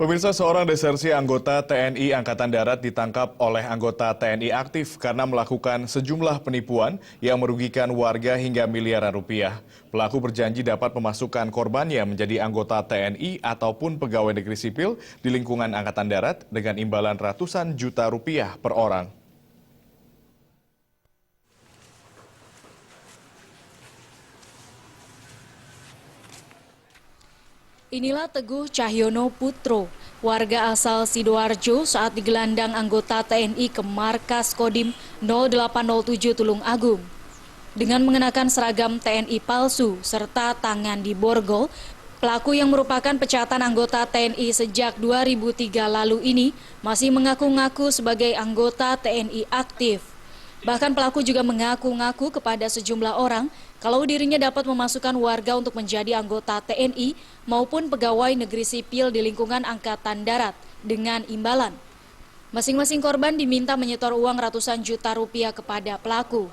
Pemirsa, seorang desersi anggota TNI Angkatan Darat ditangkap oleh anggota TNI aktif karena melakukan sejumlah penipuan yang merugikan warga hingga miliaran rupiah. Pelaku berjanji dapat memasukkan korbannya menjadi anggota TNI ataupun pegawai negeri sipil di lingkungan Angkatan Darat dengan imbalan ratusan juta rupiah per orang. Inilah Teguh Cahyono Putro, warga asal Sidoarjo saat digelandang anggota TNI ke markas Kodim 0807 Tulung Agung. Dengan mengenakan seragam TNI palsu serta tangan di borgol, pelaku yang merupakan pecatan anggota TNI sejak 2003 lalu ini masih mengaku-ngaku sebagai anggota TNI aktif. Bahkan pelaku juga mengaku-ngaku kepada sejumlah orang kalau dirinya dapat memasukkan warga untuk menjadi anggota TNI maupun pegawai negeri sipil di lingkungan Angkatan Darat dengan imbalan. Masing-masing korban diminta menyetor uang ratusan juta rupiah kepada pelaku.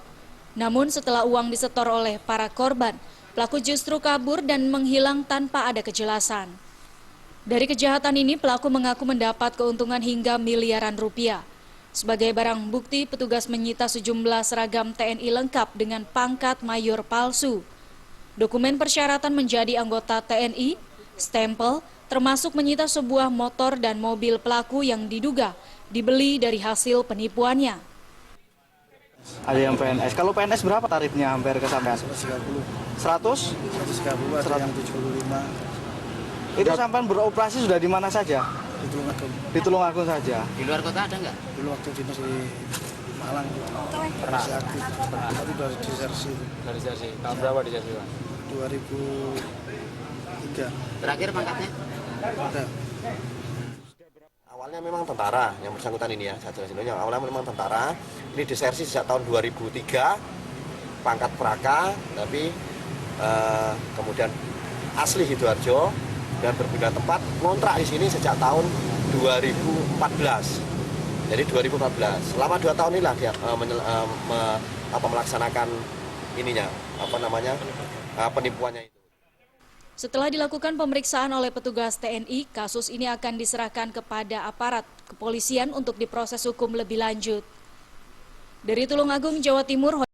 Namun setelah uang disetor oleh para korban, pelaku justru kabur dan menghilang tanpa ada kejelasan. Dari kejahatan ini, pelaku mengaku mendapat keuntungan hingga miliaran rupiah. Sebagai barang bukti, petugas menyita sejumlah seragam TNI lengkap dengan pangkat mayor palsu. Dokumen persyaratan menjadi anggota TNI, stempel, termasuk menyita sebuah motor dan mobil pelaku yang diduga dibeli dari hasil penipuannya. Ada yang PNS. Kalau PNS berapa tarifnya hampir kesampean? 130. 100? 130 ada yang 75. Itu sampean beroperasi sudah di mana saja? Di Tulung Agung. Di Tulung Agung saja. Di luar kota ada nggak? Dulu waktu dinas di Malang masih aktif. Tapi dari disersi Dari Jersey. Tahun berapa di Jersey, Pak? 2003. Terakhir pangkatnya? Ada. Awalnya memang tentara yang bersangkutan ini ya, saya jelasin dulu. Awalnya memang tentara, ini disersi sejak tahun 2003, pangkat Praka, tapi kemudian asli Sidoarjo dan berpindah tempat, kontrak di sini sejak tahun 2014. Jadi 2014, selama 2 tahun inilah dia melaksanakan ininya, penipuannya itu. Setelah dilakukan pemeriksaan oleh petugas TNI, kasus ini akan diserahkan kepada aparat kepolisian untuk diproses hukum lebih lanjut. Dari Tulung Agung, Jawa Timur.